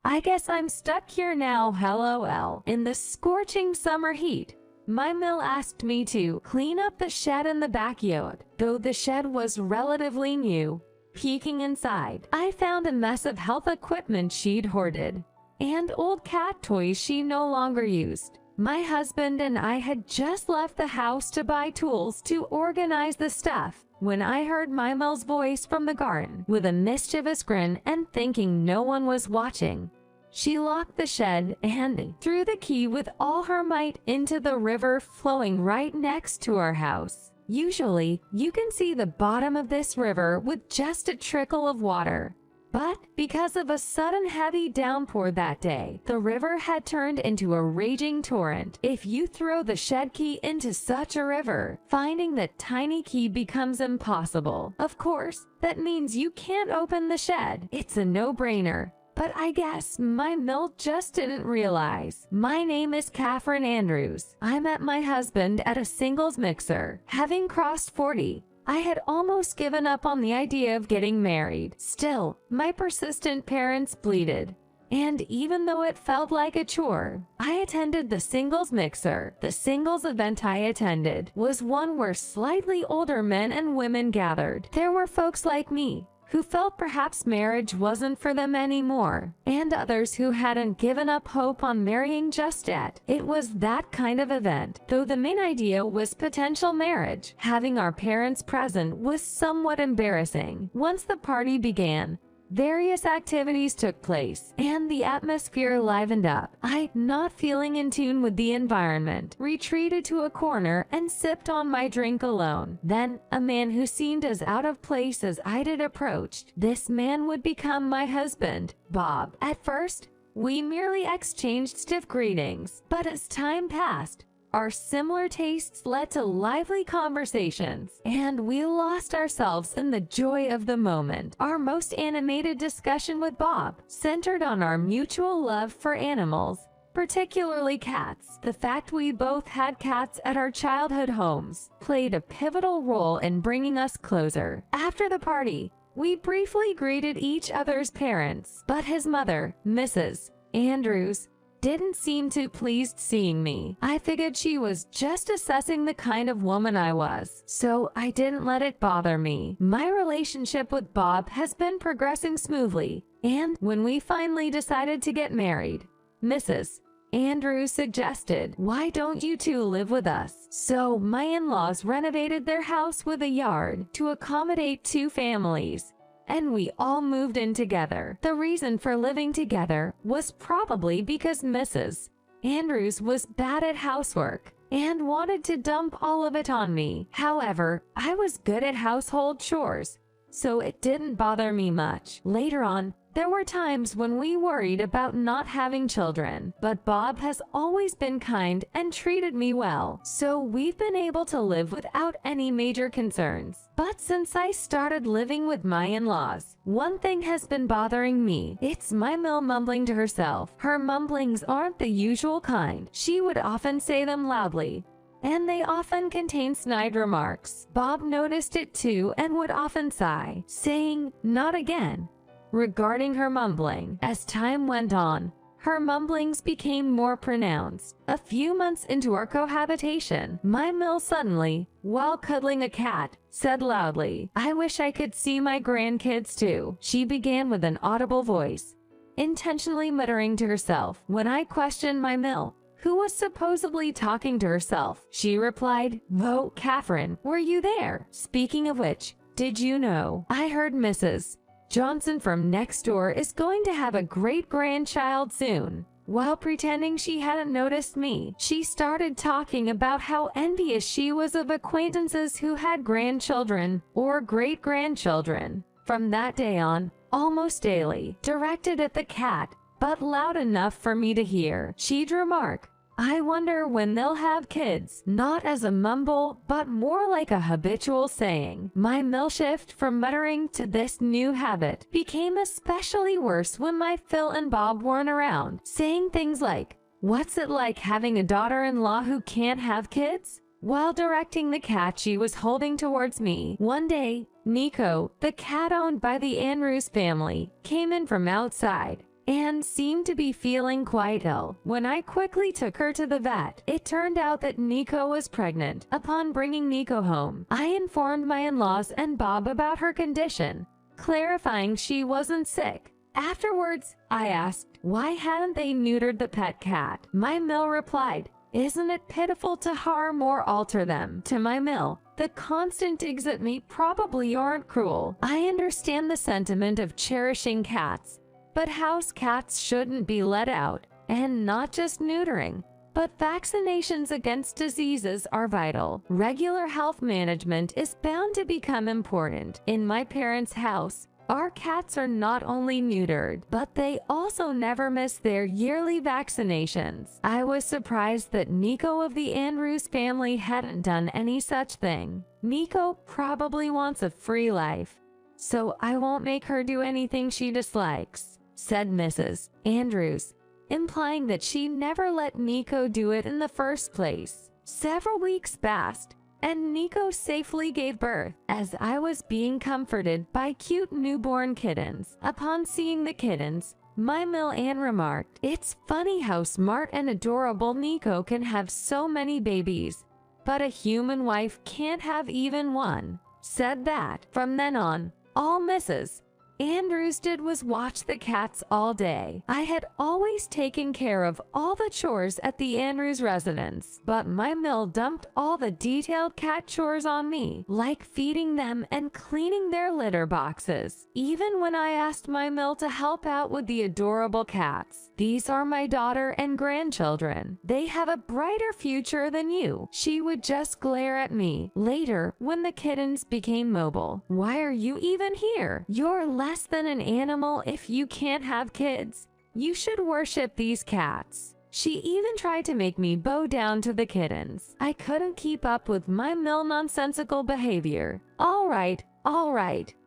I guess I'm stuck here now, lol. In the scorching summer heat, my mill asked me to clean up the shed in the backyard. Though the shed was relatively new, peeking inside, I found a mess of health equipment she'd hoarded and old cat toys she no longer used. My husband and I had just left the house to buy tools to organize the stuff when I heard my mill's voice from the garden. With a mischievous grin and thinking no one was watching, she locked the shed and threw the key with all her might into the river flowing right next to our house. Usually, you can see the bottom of this river with just a trickle of water. But because of a sudden heavy downpour that day, the river had turned into a raging torrent. If you throw the shed key into such a river, finding that tiny key becomes impossible. Of course, that means you can't open the shed. It's a no-brainer. But I guess my mill just didn't realize. My name is Catherine Andrews. I met my husband at a singles mixer. Having crossed 40, I had almost given up on the idea of getting married. Still, my persistent parents pleaded. And even though it felt like a chore, I attended the singles mixer. The singles event I attended was one where slightly older men and women gathered. There were folks like me, who felt perhaps marriage wasn't for them anymore, and others who hadn't given up hope on marrying just yet. It was that kind of event. Though the main idea was potential marriage, having our parents present was somewhat embarrassing. Once the party began, various activities took place, and the atmosphere livened up. I, not feeling in tune with the environment, retreated to a corner and sipped on my drink alone. Then, a man who seemed as out of place as I did approached. This man would become my husband, Bob. At first, we merely exchanged stiff greetings, but as time passed, our similar tastes led to lively conversations, and we lost ourselves in the joy of the moment. Our most animated discussion with Bob centered on our mutual love for animals, particularly cats. The fact we both had cats at our childhood homes played a pivotal role in bringing us closer. After the party, we briefly greeted each other's parents, but his mother, Mrs. Andrews, didn't seem too pleased seeing me. I figured she was just assessing the kind of woman I was, so I didn't let it bother me. My relationship with Bob has been progressing smoothly, and when we finally decided to get married, Mrs. Andrews suggested, "Why don't you two live with us?" So my in-laws renovated their house with a yard to accommodate two families, and we all moved in together. The reason for living together was probably because Mrs. Andrews was bad at housework and wanted to dump all of it on me. However, I was good at household chores, so it didn't bother me much. Later on, there were times when we worried about not having children, but Bob has always been kind and treated me well, so we've been able to live without any major concerns. But since I started living with my in-laws, one thing has been bothering me. It's my mill mumbling to herself. Her mumblings aren't the usual kind. She would often say them loudly, and they often contain snide remarks. Bob noticed it too and would often sigh, saying, "Not again." Regarding her mumbling, as time went on, her mumblings became more pronounced. A few months into our cohabitation, my mill suddenly, while cuddling a cat, said loudly, "I wish I could see my grandkids too." She began with an audible voice, intentionally muttering to herself. When I questioned my mill, who was supposedly talking to herself, she replied, "Oh, Catherine, were you there? Speaking of which, did you know I heard Mrs. Johnson from next door is going to have a great-grandchild soon?" While pretending she hadn't noticed me, she started talking about how envious she was of acquaintances who had grandchildren or great-grandchildren. From that day on, almost daily, directed at the cat, but loud enough for me to hear, she'd remark, "I wonder when they'll have kids," not as a mumble, but more like a habitual saying. My mill shift from muttering to this new habit became especially worse when my Phil and Bob weren't around, saying things like, "What's it like having a daughter-in-law who can't have kids?" while directing the cat she was holding towards me. One day, Nico, the cat owned by the Andrews family, came in from outside, and seemed to be feeling quite ill. When I quickly took her to the vet, it turned out that Nico was pregnant. Upon bringing Nico home, I informed my in-laws and Bob about her condition, clarifying she wasn't sick. Afterwards, I asked, why hadn't they neutered the pet cat? My mill replied, isn't it pitiful to harm or alter them? To my mill, the constant digs at me probably aren't cruel. I understand the sentiment of cherishing cats, but house cats shouldn't be let out, and not just neutering, but vaccinations against diseases are vital. Regular health management is bound to become important. In my parents' house, our cats are not only neutered, but they also never miss their yearly vaccinations. I was surprised that Nico of the Andrews family hadn't done any such thing. Nico probably wants a free life, so I won't make her do anything she dislikes, said Mrs. Andrews, implying that she never let Nico do it in the first place. Several weeks passed, and Nico safely gave birth, as I was being comforted by cute newborn kittens. Upon seeing the kittens, my Mill Ann remarked, it's funny how smart and adorable Nico can have so many babies, but a human wife can't have even one. Said that. From then on, all Mrs. Andrews did was watch the cats all day. I had always taken care of all the chores at the Andrews residence, but my mill dumped all the detailed cat chores on me, like feeding them and cleaning their litter boxes. Even when I asked my mill to help out with the adorable cats, these are my daughter and grandchildren. They have a brighter future than you, she would just glare at me. Later, when the kittens became mobile, why are you even here? You're less than an animal if you can't have kids. You should worship these cats. She even tried to make me bow down to the kittens. I couldn't keep up with my mill nonsensical behavior. All right,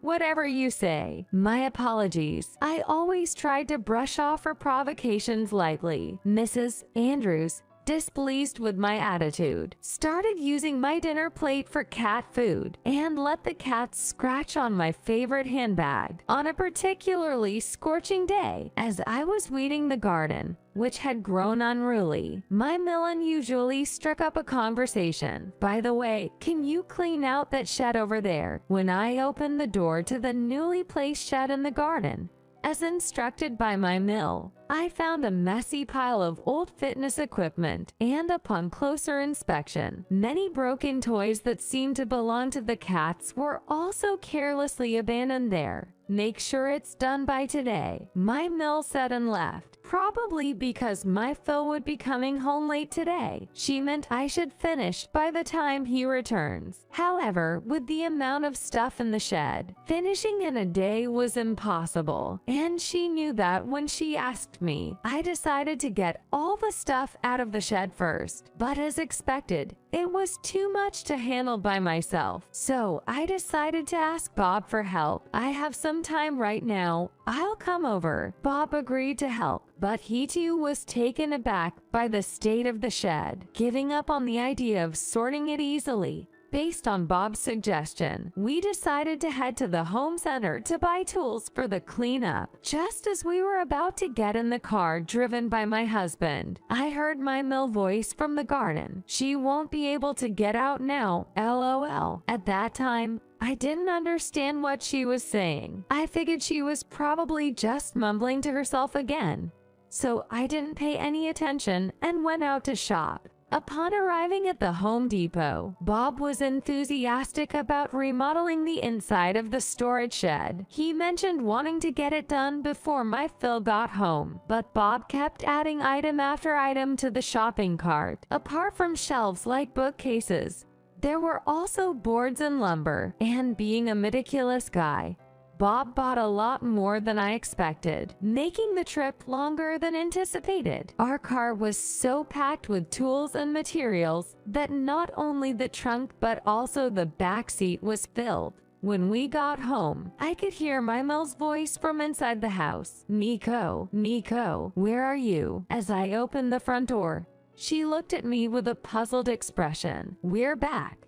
whatever you say. My apologies. I always tried to brush off her provocations lightly. Mrs. Andrews, displeased with my attitude, started using my dinner plate for cat food and let the cats scratch on my favorite handbag. On a particularly scorching day, as I was weeding the garden, which had grown unruly, my mill unusually struck up a conversation. By the way, can you clean out that shed over there? When I opened the door to the newly placed shed in the garden, as instructed by my mill, I found a messy pile of old fitness equipment, and upon closer inspection, many broken toys that seemed to belong to the cats were also carelessly abandoned there. Make sure it's done by today, my mill said and left. Probably because my Phil would be coming home late today. She meant I should finish by the time he returns. However, with the amount of stuff in the shed, finishing in a day was impossible, and she knew that when she asked me. I decided to get all the stuff out of the shed first, but as expected, it was too much to handle by myself. So I decided to ask Bob for help. I have some time right now. I'll come over. Bob agreed to help, but he too was taken aback by the state of the shed, giving up on the idea of sorting it easily. Based on Bob's suggestion, we decided to head to the home center to buy tools for the cleanup. Just as we were about to get in the car driven by my husband, I heard my mill voice from the garden. She won't be able to get out now, LOL. At that time, I didn't understand what she was saying. I figured she was probably just mumbling to herself again, so I didn't pay any attention and went out to shop. Upon arriving at the Home Depot, Bob was enthusiastic about remodeling the inside of the storage shed. He mentioned wanting to get it done before my Phil got home, but Bob kept adding item after item to the shopping cart. Apart from shelves like bookcases, there were also boards and lumber, and being a meticulous guy, Bob bought a lot more than I expected, making the trip longer than anticipated. Our car was so packed with tools and materials that not only the trunk but also the back seat was filled. When we got home, I could hear my Mel's voice from inside the house. Nico, where are you? As I opened the front door, she looked at me with a puzzled expression. We're back.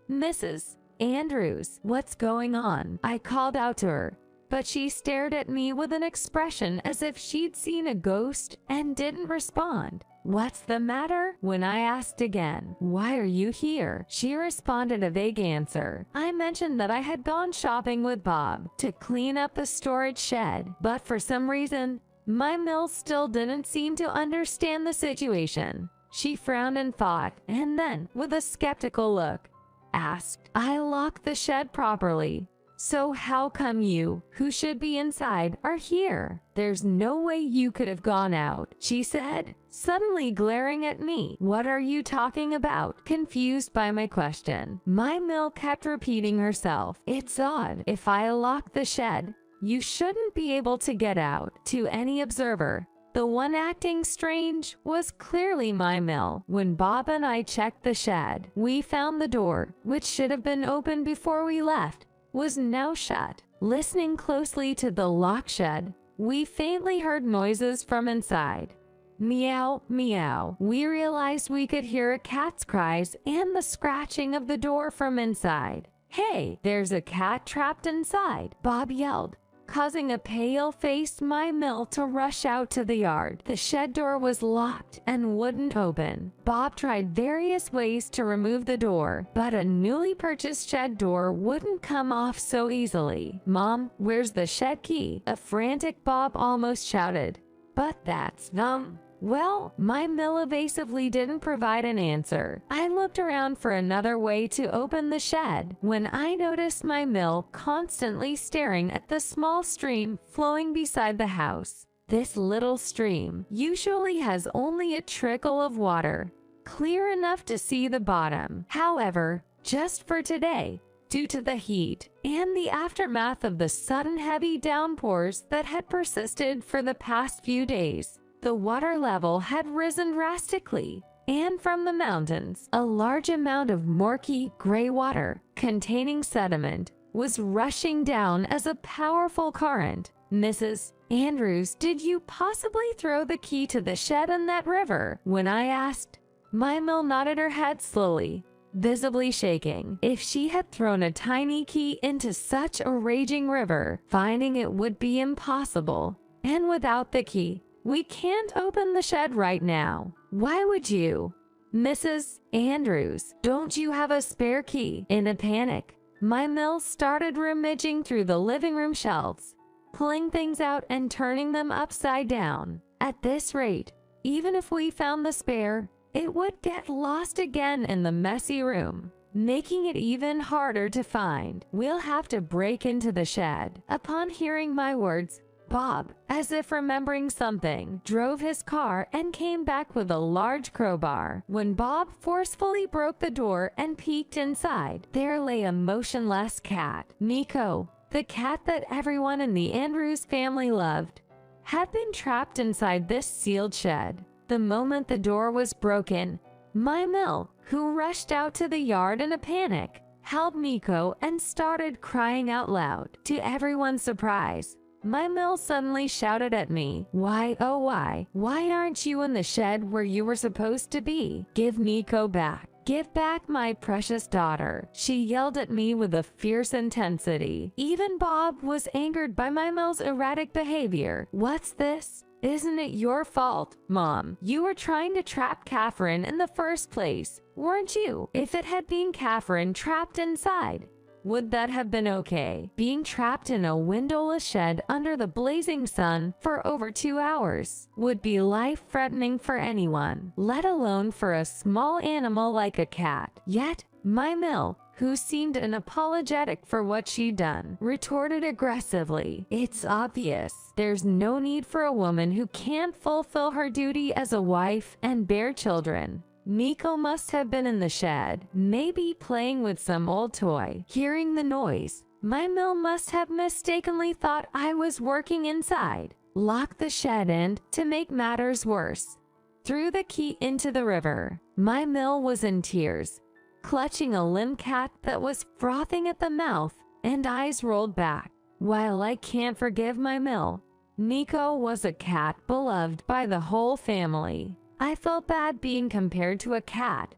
Mrs. Andrews, what's going on? I called out to her, but she stared at me with an expression as if she'd seen a ghost and didn't respond. "What's the matter?" When I asked again, "Why are you here?" she responded a vague answer. I mentioned that I had gone shopping with Bob to clean up the storage shed, but for some reason, my Mill still didn't seem to understand the situation. She frowned and thought, and then, with a skeptical look, asked, "I locked the shed properly. So how come you, who should be inside, are here? There's no way you could have gone out," she said, suddenly glaring at me. "What are you talking about?" Confused by my question, my Mill kept repeating herself. "It's odd. If I lock the shed, you shouldn't be able to get out." To any observer, the one acting strange was clearly my Mill. When Bob and I checked the shed, we found the door, which should have been open before we left, was now shut. Listening closely to the lock shed, we faintly heard noises from inside. Meow, meow. We realized we could hear a cat's cries and the scratching of the door from inside. "Hey, there's a cat trapped inside," Bob yelled, causing a pale-faced my Mill to rush out to the yard. The shed door was locked and wouldn't open. Bob tried various ways to remove the door, but a newly purchased shed door wouldn't come off so easily. "Mom, where's the shed key?" a frantic Bob almost shouted. "But that's dumb." Well, my Mill evasively didn't provide an answer. I looked around for another way to open the shed when I noticed my Mill constantly staring at the small stream flowing beside the house. This little stream usually has only a trickle of water, clear enough to see the bottom. However, just for today, due to the heat and the aftermath of the sudden heavy downpours that had persisted for the past few days, the water level had risen drastically, and from the mountains, a large amount of murky gray water containing sediment was rushing down as a powerful current. "Mrs. Andrews, did you possibly throw the key to the shed in that river?" When I asked, my Mill nodded her head slowly, visibly shaking. If she had thrown a tiny key into such a raging river, finding it would be impossible. And without the key, we can't open the shed right now. "Why would you?" "Mrs. Andrews, don't you have a spare key?" In a panic, my Mill started rummaging through the living room shelves, pulling things out and turning them upside down. At this rate, even if we found the spare, it would get lost again in the messy room, making it even harder to find. "We'll have to break into the shed." Upon hearing my words, Bob, as if remembering something, drove his car and came back with a large crowbar. When Bob forcefully broke the door and peeked inside, there lay a motionless cat. Nico, the cat that everyone in the Andrews family loved, had been trapped inside this sealed shed. The moment the door was broken, my Mill, who rushed out to the yard in a panic, held Nico and started crying out loud. To everyone's surprise, my Mill suddenly shouted at me, "Why, oh why aren't you in the shed where you were supposed to be? Give Nico back. Give back my precious daughter." She yelled at me with a fierce intensity. Even Bob was angered by my Mill's erratic behavior. "What's this? Isn't it your fault, Mom? You were trying to trap Catherine in the first place, weren't you? If it had been Catherine trapped inside, would that have been okay? Being trapped in a windowless shed under the blazing sun for over 2 hours would be life-threatening for anyone, let alone for a small animal like a cat. Yet, my Mill, who seemed unapologetic for what she'd done, retorted aggressively, "It's obvious. There's no need for a woman who can't fulfill her duty as a wife and bear children. Nico must have been in the shed, maybe playing with some old toy. Hearing the noise, my Mill must have mistakenly thought I was working inside, locked the shed and, to make matters worse, threw the key into the river." My Mill was in tears, clutching a limp cat that was frothing at the mouth and eyes rolled back. While I can't forgive my Mill, Nico was a cat beloved by the whole family. I felt bad being compared to a cat,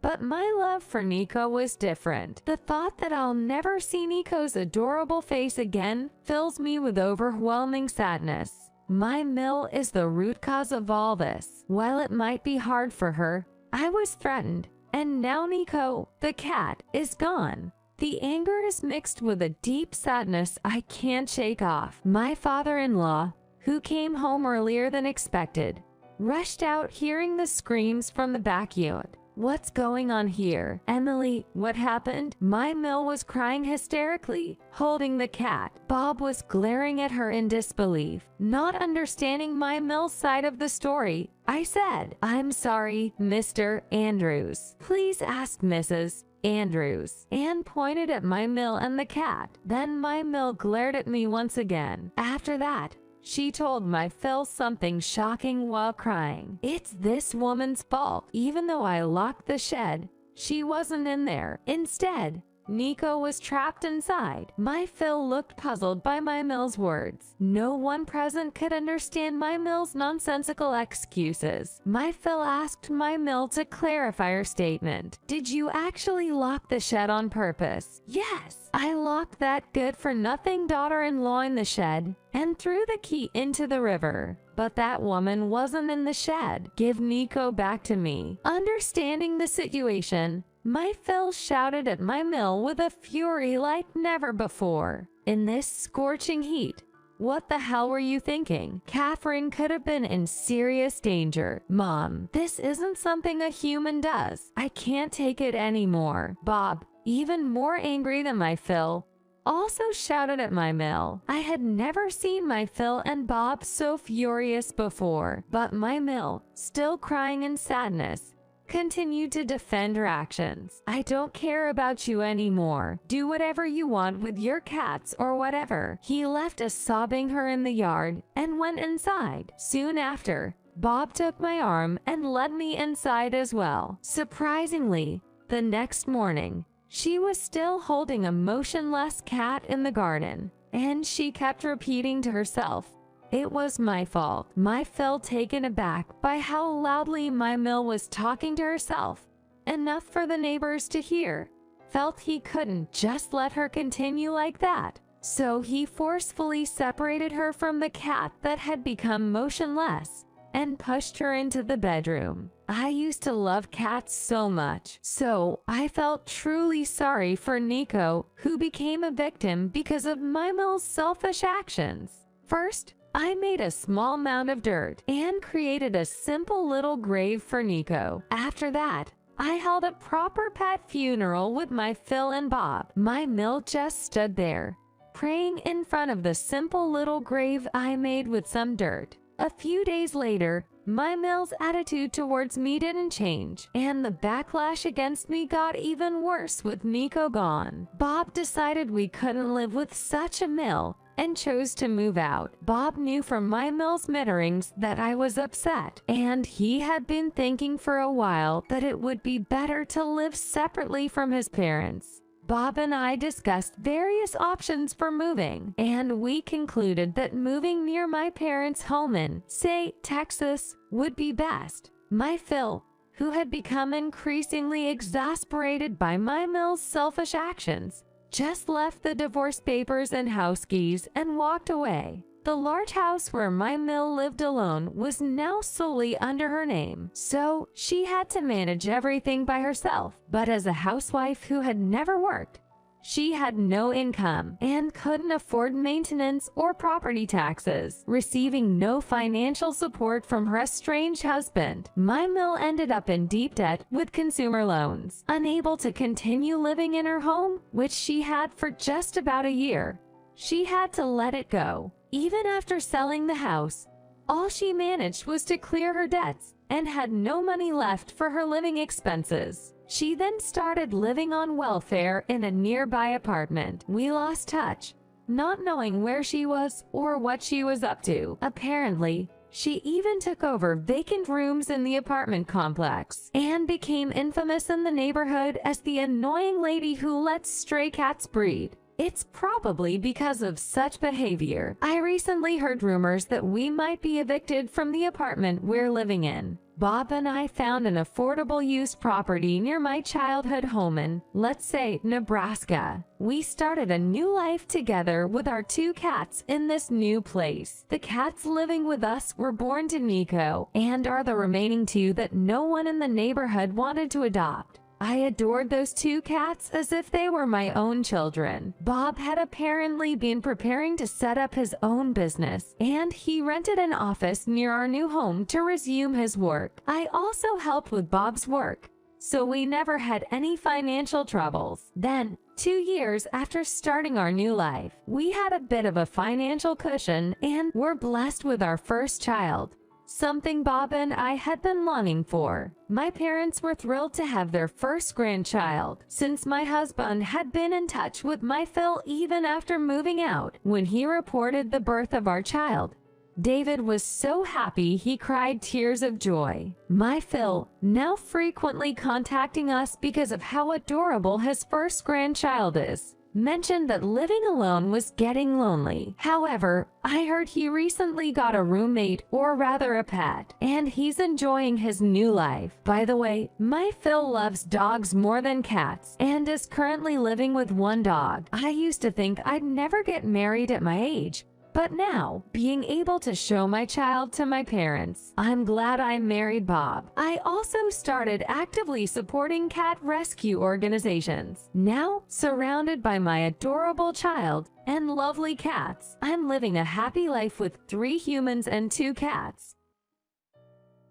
But my love for Nico was different. The thought that I'll never see Nico's adorable face again fills me with overwhelming sadness. My Mill is the root cause of all this. While it might be hard for her, I was threatened. And now Nico, the cat, is gone. The anger is mixed with a deep sadness I can't shake off. My father-in-law, who came home earlier than expected, rushed out hearing the screams from the backyard. What's going on here? Emily, what happened? My Mill was crying hysterically, holding the cat. Bob was glaring at her in disbelief, not understanding my Mill's side of the story. I said, "I'm sorry, Mr. Andrews. Please ask Mrs. Andrews," and pointed at my Mill and the cat. Then my Mill glared at me once again. After that, she told my Phil something shocking while crying. It's this woman's fault. Even though I locked the shed, she wasn't in there. Instead, Nico was trapped inside. My Phil looked puzzled by my Mill's words. No one present could understand my Mill's nonsensical excuses. My Phil asked my Mill to clarify her statement. Did you actually lock the shed on purpose? Yes, I locked that good-for-nothing daughter-in-law in the shed and threw the key into the river. But that woman wasn't in the shed. Give Nico back to me. Understanding the situation, my Phil shouted at my Mill with a fury like never before. In this scorching heat, what the hell were you thinking? Catherine could have been in serious danger. Mom, this isn't something a human does. I can't take it anymore. Bob, even more angry than my Phil, also shouted at my Mill. I had never seen my Phil and Bob so furious before, but my Mill, still crying in sadness, continued to defend her actions. I don't care about you anymore. Do whatever you want with your cats or whatever. He left us sobbing her in the yard and went inside. Soon after, Bob took my arm and led me inside as well. Surprisingly, the next morning, she was still holding a motionless cat in the garden, and she kept repeating to herself, "It was my fault." My Phil, taken aback by how loudly my Mill was talking to herself, enough for the neighbors to hear, felt he couldn't just let her continue like that. So he forcefully separated her from the cat that had become motionless and pushed her into the bedroom. I used to love cats so much, so I felt truly sorry for Nico, who became a victim because of my Mill's selfish actions. First, I made a small mound of dirt and created a simple little grave for Nico. After that, I held a proper pet funeral with my Phil and Bob. My Mill just stood there, praying in front of the simple little grave I made with some dirt. A few days later, my Mill's attitude towards me didn't change, and the backlash against me got even worse with Nico gone. Bob decided we couldn't live with such a Mill and chose to move out. Bob knew from my Mill's mitterings that I was upset, and he had been thinking for a while that it would be better to live separately from his parents. Bob and I discussed various options for moving, and we concluded that moving near my parents' home in, say, Texas, would be best. My Phil, who had become increasingly exasperated by my Mill's selfish actions, just left the divorce papers and house keys and walked away. The large house where my Mill lived alone was now solely under her name, so she had to manage everything by herself. But as a housewife who had never worked, she had no income and couldn't afford maintenance or property taxes. Receiving no financial support from her estranged husband, my Mill ended up in deep debt with consumer loans. Unable to continue living in her home, which she had for just about a year, she had to let it go. Even after selling the house, all she managed was to clear her debts and had no money left for her living expenses. She then started living on welfare in a nearby apartment. We lost touch, not knowing where she was or what she was up to. Apparently, she even took over vacant rooms in the apartment complex and became infamous in the neighborhood as the annoying lady who lets stray cats breed. It's probably because of such behavior. I recently heard rumors that we might be evicted from the apartment we're living in. Bob and I found an affordable used property near my childhood home in, let's say, Nebraska. We started a new life together with our 2 cats in this new place. The cats living with us were born to Nico and are the remaining 2 that no one in the neighborhood wanted to adopt. I adored those 2 cats as if they were my own children. Bob had apparently been preparing to set up his own business, and he rented an office near our new home to resume his work. I also helped with Bob's work, so we never had any financial troubles. Then, 2 years after starting our new life, we had a bit of a financial cushion and were blessed with our first child. Something Bob and I had been longing for. My parents were thrilled to have their first grandchild, since my husband had been in touch with my Phil even after moving out when he reported the birth of our child. David was so happy he cried tears of joy. My Phil, now frequently contacting us because of how adorable his first grandchild is, mentioned that living alone was getting lonely. However, I heard he recently got a roommate, or rather a pet, and he's enjoying his new life. By the way, my Phil loves dogs more than cats and is currently living with 1 dog. I used to think I'd never get married at my age, but now, being able to show my child to my parents, I'm glad I married Bob. I also started actively supporting cat rescue organizations. Now, surrounded by my adorable child and lovely cats, I'm living a happy life with 3 humans and 2 cats.